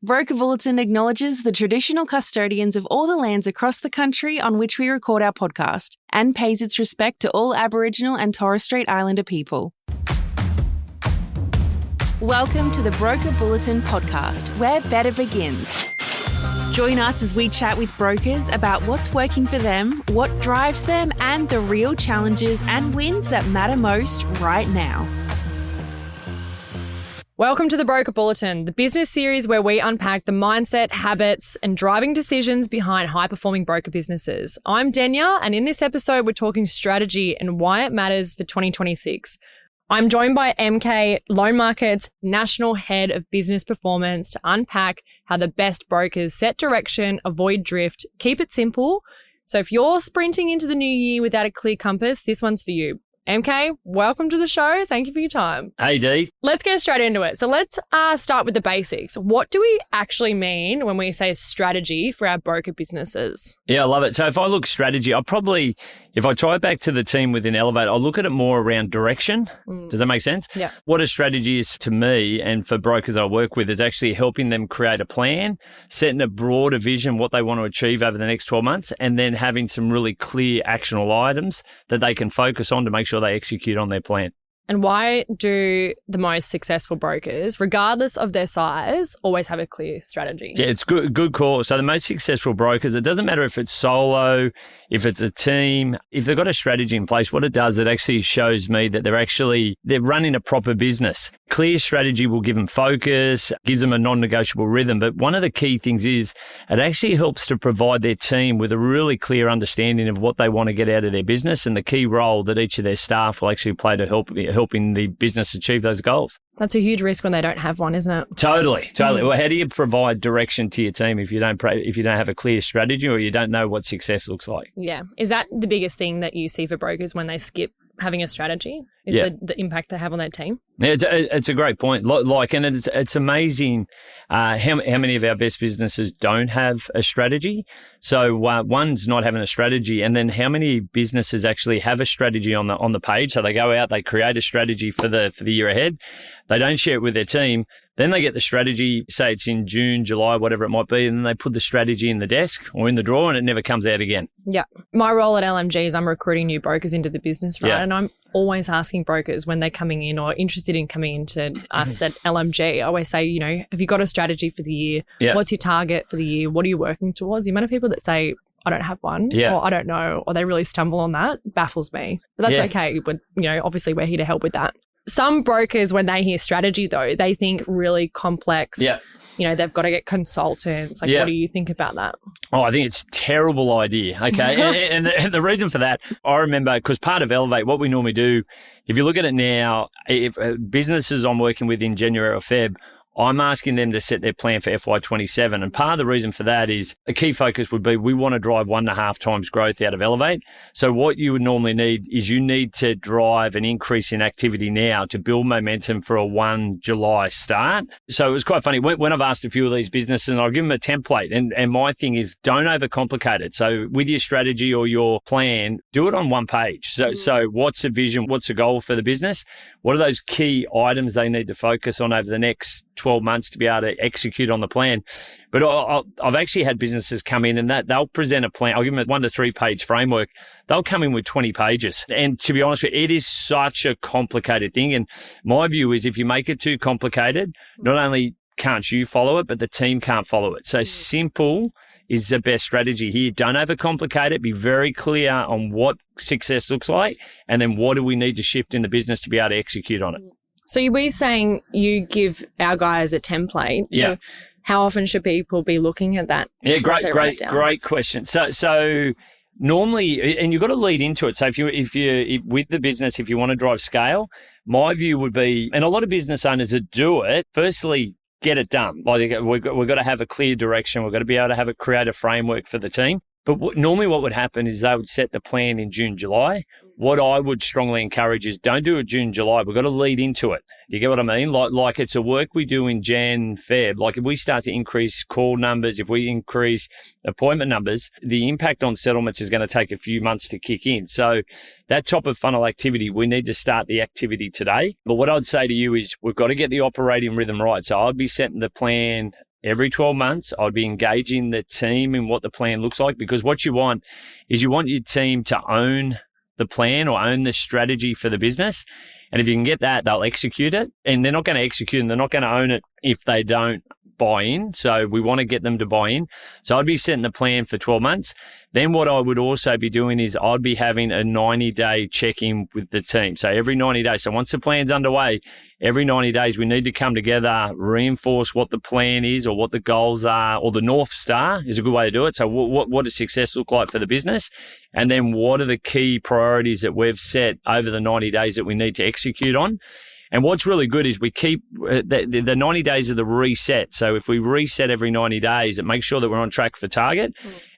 Broker Bulletin acknowledges the traditional custodians of all the lands across the country on which we record our podcast and pays its respect to all Aboriginal and Torres Strait Islander people. Welcome to the Broker Bulletin podcast, where better begins. Join us as we chat with brokers about what's working for them, what drives them, and the real challenges and wins that matter most right now. Welcome to the Broker Bulletin, the business series where we unpack the mindset, habits, and driving decisions behind high-performing broker businesses. I'm Denya, and in this episode, we're talking strategy and why it matters for 2026. I'm joined by MK, Loan Market's National Head of Business Performance, to unpack how the best brokers set direction, avoid drift, keep it simple. So if you're sprinting into the new year without a clear compass, this one's for you. MK, welcome to the show. Thank you for your time. Hey, Dee. Let's get straight into it. So let's start with the basics. What do we actually mean when we say strategy for our broker businesses? Yeah, I love it. So if I look strategy, if I try it back to the team within Elevate, I'll look at it more around direction. Does that make sense? Yeah. What a strategy is to me and for brokers I work with is actually helping them create a plan, setting a broader vision, what they want to achieve over the next 12 months, and then having some really clear actionable items that they can focus on to make sure they execute on their plan. And why do the most successful brokers, regardless of their size, always have a clear strategy? Yeah, it's good call. So the most successful brokers, it doesn't matter if it's solo, if it's a team, if they've got a strategy in place, what it does, it actually shows me that they're running a proper business. Clear strategy will give them focus, gives them a non-negotiable rhythm. But one of the key things is it actually helps to provide their team with a really clear understanding of what they want to get out of their business and the key role that each of their staff will actually play to helping the business achieve those goals. That's a huge risk when they don't have one, isn't it? Totally. Well, how do you provide direction to your team if you don't have a clear strategy or you don't know what success looks like? Yeah. Is that the biggest thing that you see for brokers when they skip having a strategy? Is the impact they have on their team? Yeah, it's a great point. And it's amazing how many of our best businesses don't have a strategy. So one's not having a strategy, and then how many businesses actually have a strategy on the page? So they go out, they create a strategy for the year ahead. They don't share it with their team. Then they get the strategy, say it's in June, July, whatever it might be, and then they put the strategy in the desk or in the drawer and it never comes out again. Yeah. My role at LMG is I'm recruiting new brokers into the business, right? Yeah. And I'm always asking brokers when they're coming in or interested in coming into us at LMG, I always say, have you got a strategy for the year? Yeah. What's your target for the year? What are you working towards? The amount of people that say, I don't have one, or I don't know, or they really stumble on that baffles me. But that's okay. But, obviously we're here to help with that. Some brokers, when they hear strategy, though, they think really complex. Yeah. They've got to get consultants. What do you think about that? Oh, I think it's a terrible idea. Okay. and the reason for that, I remember, because part of Elevate, what we normally do, if you look at it now, if businesses I'm working with in January or Feb, I'm asking them to set their plan for FY27. And part of the reason for that is a key focus would be we want to drive 1.5 times growth out of Elevate. So what you would normally need is you need to drive an increase in activity now to build momentum for a 1 July start. So it was quite funny. When I've asked a few of these businesses, and I'll give them a template. And my thing is don't overcomplicate it. So with your strategy or your plan, do it on one page. So what's the vision? What's the goal for the business? What are those key items they need to focus on over the next 12 months to be able to execute on the plan? But I've actually had businesses come in and that they'll present a plan. I'll give them a 1 to 3 page framework. They'll come in with 20 pages. And to be honest with you, it is such a complicated thing. And my view is if you make it too complicated, not only can't you follow it, but the team can't follow it. So simple is the best strategy here. Don't overcomplicate it. Be very clear on what success looks like. And then what do we need to shift in the business to be able to execute on it? So we're saying you give our guys a template. Yeah. So how often should people be looking at that? Yeah, great question. So normally, and you've got to lead into it. So if you with the business, if you want to drive scale, my view would be, and a lot of business owners that do it, firstly, get it done. Like we've got to have a clear direction. We've got to be able to create a framework for the team. But normally what would happen is they would set the plan in June, July. What I would strongly encourage is don't do it June, July. We've got to lead into it. You get what I mean? Like it's a work we do in Jan, Feb. Like if we start to increase call numbers, if we increase appointment numbers, the impact on settlements is going to take a few months to kick in. So that top of funnel activity, we need to start the activity today. But what I'd say to you is we've got to get the operating rhythm right. So I'd be setting the plan every 12 months, I'd be engaging the team in what the plan looks like, because what you want is you want your team to own the plan or own the strategy for the business. And if you can get that, they'll execute it. And they're not going to execute and they're not going to own it if they don't buy in. So we want to get them to buy in. So I'd be setting the plan for 12 months. Then what I would also be doing is I'd be having a 90-day check-in with the team. So every 90 days. So once the plan's underway, every 90 days, we need to come together, reinforce what the plan is or what the goals are, or the North Star is a good way to do it. So what does success look like for the business? And then what are the key priorities that we've set over the 90 days that we need to execute on? And what's really good is we keep the 90 days of the reset. So if we reset every 90 days, it makes sure that we're on track for target.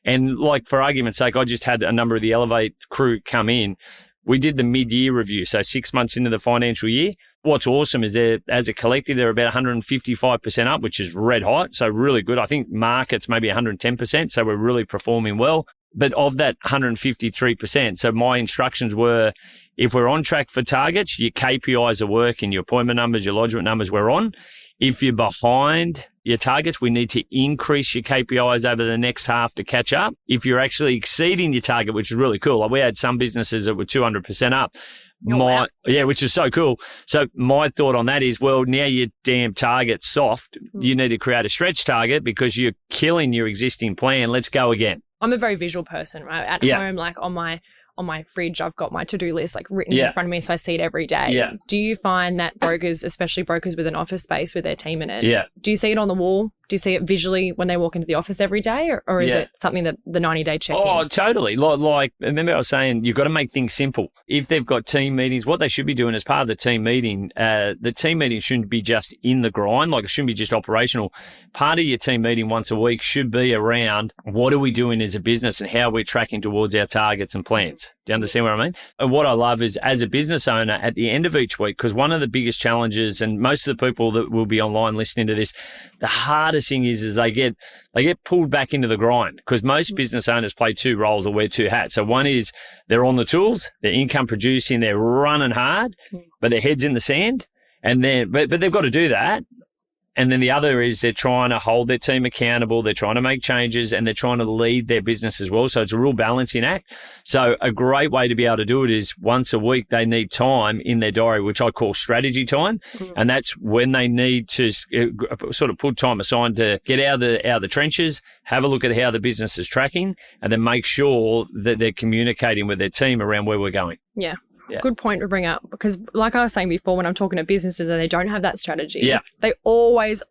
And like, for argument's sake, I just had a number of the Elevate crew come in. We did the mid-year review, so 6 months into the financial year. What's awesome is they're, as a collective, they're about 155% up, which is red hot, so really good. I think market's maybe 110%, so we're really performing well. But of that 153%, so my instructions were, if we're on track for targets, your KPIs are working, your appointment numbers, your lodgement numbers, we're on. If you're behind your targets, we need to increase your KPIs over the next half to catch up. If you're actually exceeding your target, which is really cool. Like, we had some businesses that were 200% up. Wow. Yeah, which is so cool. So my thought on that is, well, now your damn target's soft. You need to create a stretch target because you're killing your existing plan. Let's go again. I'm a very visual person, right? At home, like on my fridge, I've got my to-do list like written in front of me, so I see it every day. Yeah. Do you find that brokers, especially brokers with an office space with their team in it, do you see it on the wall? Do you see it visually when they walk into the office every day, or is it something that the 90-day check-in? Oh, totally. Like, remember I was saying, you've got to make things simple. If they've got team meetings, what they should be doing as part of the team meeting shouldn't be just in the grind. Like, it shouldn't be just operational. Part of your team meeting once a week should be around, what are we doing as a business and how we're tracking towards our targets and plans. Do you understand what I mean? And what I love is, as a business owner, at the end of each week, because one of the biggest challenges, and most of the people that will be online listening to this, the hardest thing is they get pulled back into the grind, because most business owners play two roles or wear two hats. So one is they're on the tools, they're income producing, they're running hard, but their head's in the sand, and then but they've got to do that. And then the other is they're trying to hold their team accountable, they're trying to make changes, and they're trying to lead their business as well. So it's a real balancing act. So a great way to be able to do it is once a week they need time in their diary, which I call strategy time. And that's when they need to sort of put time aside to get out of the trenches, have a look at how the business is tracking, and then make sure that they're communicating with their team around where we're going. Yeah. Good point to bring up, because like I was saying before, when I'm talking to businesses and they don't have that strategy, they always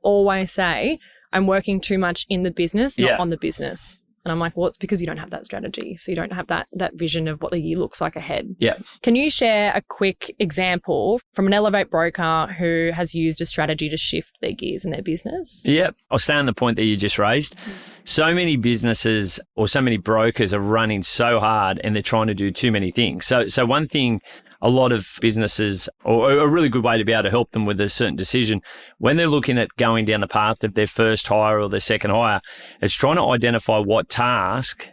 say, I'm working too much in the business, not on the business. And I'm like, well, it's because you don't have that strategy. So you don't have that vision of what the year looks like ahead. Yeah. Can you share a quick example from an Elevate broker who has used a strategy to shift their gears in their business? Yeah. I'll stay on the point that you just raised. So many businesses or so many brokers are running so hard and they're trying to do too many things. So one thing a lot of businesses, or a really good way to be able to help them with a certain decision, when they're looking at going down the path of their first hire or their second hire, it's trying to identify what task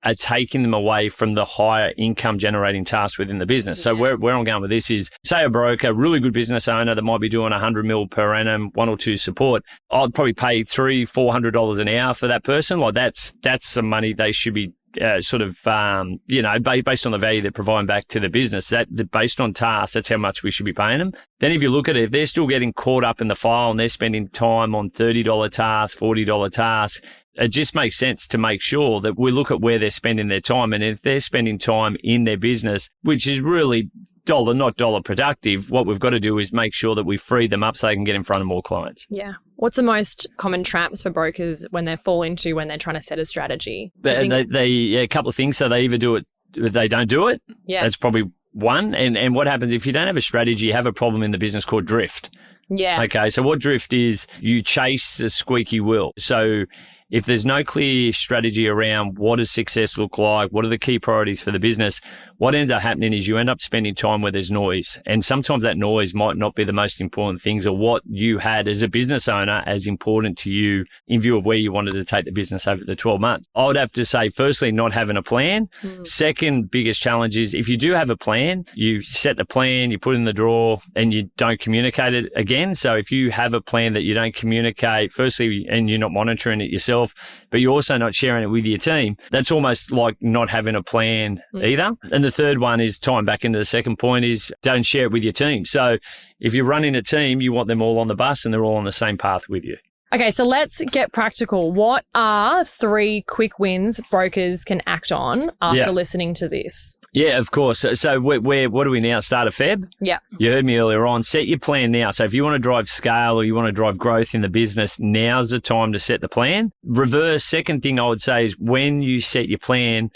are taking them away from the higher income generating tasks within the business. So where I'm going with this is, say a broker, really good business owner that might be doing 100 mil per annum, one or two support, I'd probably pay $300-400 an hour for that person. Like that's some money they should be based on the value they're providing back to the business, that based on tasks, that's how much we should be paying them. Then if you look at it, if they're still getting caught up in the file and they're spending time on $30 tasks, $40 tasks, it just makes sense to make sure that we look at where they're spending their time. And if they're spending time in their business, which is really not dollar productive, what we've got to do is make sure that we free them up so they can get in front of more clients. Yeah. What's the most common traps for brokers when they fall into when they're trying to set a strategy? A couple of things. So they either do it, they don't do it. Yeah. That's probably one. And what happens if you don't have a strategy, you have a problem in the business called drift. Yeah. Okay. So what drift is, you chase a squeaky wheel. So if there's no clear strategy around what does success look like, what are the key priorities for the business, what ends up happening is you end up spending time where there's noise. And sometimes that noise might not be the most important things, or what you had as a business owner as important to you in view of where you wanted to take the business over the 12 months. I would have to say, firstly, not having a plan. Second biggest challenge is if you do have a plan, you set the plan, you put it in the drawer, and you don't communicate it again. So if you have a plan that you don't communicate, firstly, and you're not monitoring it yourself, but you're also not sharing it with your team, that's almost like not having a plan either. And the third one is tying back into the second point is don't share it with your team. So if you're running a team, you want them all on the bus and they're all on the same path with you. Okay, so let's get practical. What are 3 quick wins brokers can act on after listening to this? Yeah, of course. So what do we now? Start of Feb? Yeah. You heard me earlier on. Set your plan now. So if you want to drive scale or you want to drive growth in the business, now's the time to set the plan. Reverse, second thing I would say is when you set your plan,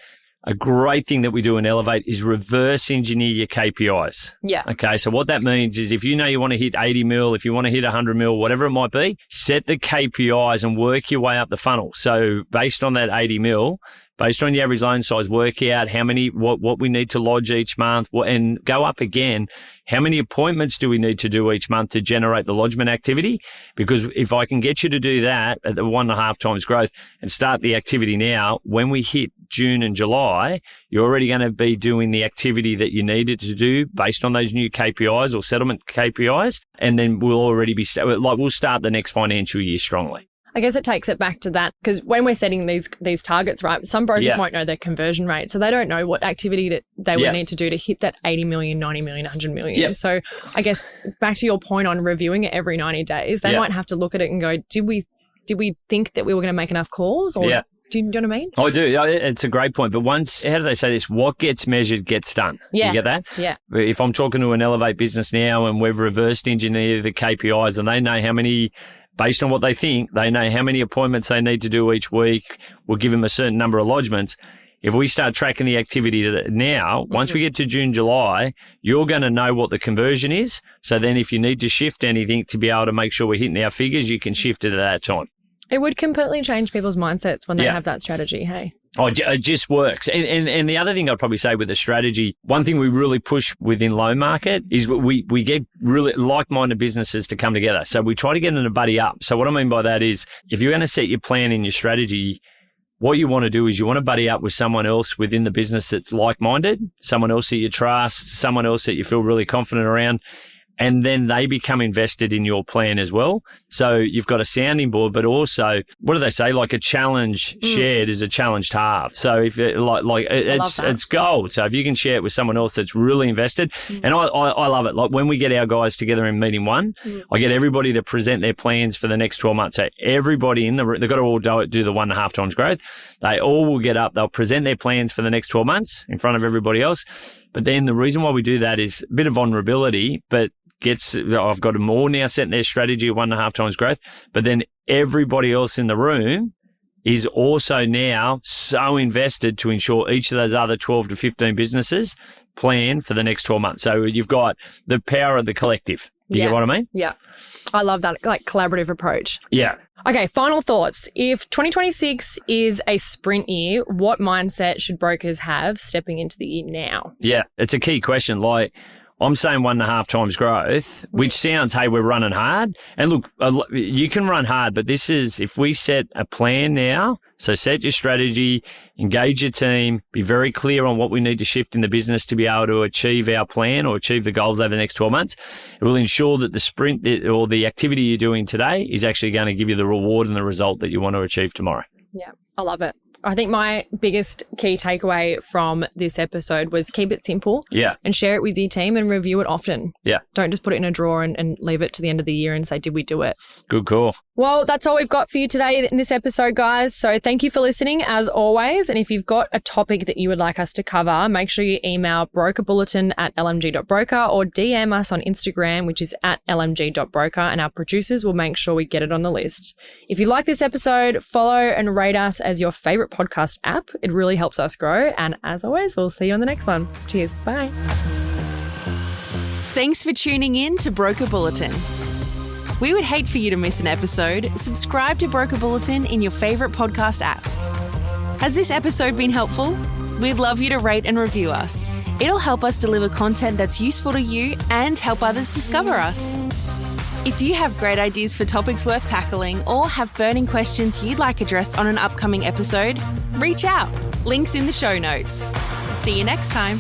a great thing that we do in Elevate is reverse engineer your KPIs. Yeah. Okay. So what that means is if you know you want to hit 80 mil, if you want to hit 100 mil, whatever it might be, set the KPIs and work your way up the funnel. So based on that 80 mil, based on your average loan size, work out how many, what we need to lodge each month, and go up again. How many appointments do we need to do each month to generate the lodgement activity? Because if I can get you to do that at the 1.5 times growth and start the activity now, when we hit June and July, you're already going to be doing the activity that you needed to do based on those new KPIs or settlement KPIs. And then we'll already be, we'll start the next financial year strongly. I guess it takes it back to that because when we're setting these targets, right, some brokers won't know their conversion rate. So they don't know what activity that they would need to do to hit that 80 million, 90 million, 100 million. Yep. So I guess back to your point on reviewing it every 90 days, they might have to look at it and go, did we think that we were going to make enough calls? Or do you know what I mean? I do. It's a great point. But once, how do they say this? What gets measured gets done. Yeah. You get that? Yeah. If I'm talking to an Elevate business now and we've reversed engineered the KPIs and they know how many, based on what they think, they know how many appointments they need to do each week. We'll give them a certain number of lodgements. If we start tracking the activity now, once we get to June, July, you're going to know what the conversion is. So then if you need to shift anything to be able to make sure we're hitting our figures, you can shift it at that time. It would completely change people's mindsets when they have that strategy, hey? Oh, it just works. And the other thing I'd probably say with the strategy, one thing we really push within loan market is we get really like-minded businesses to come together. So we try to get them to buddy up. So what I mean by that is if you're going to set your plan and your strategy, what you want to do is you want to buddy up with someone else within the business that's like-minded, someone else that you trust, someone else that you feel really confident around. And then they become invested in your plan as well. So you've got a sounding board, but also, what do they say? Like a challenge shared is a challenge to have. So if it, it's gold. So if you can share it with someone else that's really invested, and I love it. Like when we get our guys together in meeting one, I get everybody to present their plans for the next 12 months. So everybody in the room, they've got to all do the 1.5 times growth. They all will get up. They'll present their plans for the next 12 months in front of everybody else. But then the reason why we do that is a bit of vulnerability, but I've got them all now setting their strategy of 1.5 times growth, but then everybody else in the room is also now so invested to ensure each of those other 12 to 15 businesses plan for the next 12 months. So you've got the power of the collective. You get what I mean? Yeah. I love that, like collaborative approach. Yeah. Okay, final thoughts. If 2026 is a sprint year, what mindset should brokers have stepping into the year now? Yeah, it's a key question. Like, I'm saying 1.5 times growth, which sounds, hey, we're running hard. And look, you can run hard, but this is, if we set a plan now, so set your strategy, engage your team, be very clear on what we need to shift in the business to be able to achieve our plan or achieve the goals over the next 12 months. It will ensure that the sprint or the activity you're doing today is actually going to give you the reward and the result that you want to achieve tomorrow. Yeah, I love it. I think my biggest key takeaway from this episode was keep it simple and share it with your team and review it often. Yeah. Don't just put it in a drawer and leave it to the end of the year and say, did we do it? Good call. Well, that's all we've got for you today in this episode, guys. So thank you for listening as always. And if you've got a topic that you would like us to cover, make sure you email brokerbulletin@lmg.broker or DM us on Instagram, which is @lmg.broker, and our producers will make sure we get it on the list. If you like this episode, follow and rate us as your favorite podcast app. It really helps us grow. And as always, we'll see you on the next one. Cheers. Bye. Thanks for tuning in to Broker Bulletin. We would hate for you to miss an episode. Subscribe to Broker Bulletin in your favourite podcast app. Has this episode been helpful? We'd love you to rate and review us. It'll help us deliver content that's useful to you and help others discover us. If you have great ideas for topics worth tackling or have burning questions you'd like addressed on an upcoming episode, reach out. Links in the show notes. See you next time.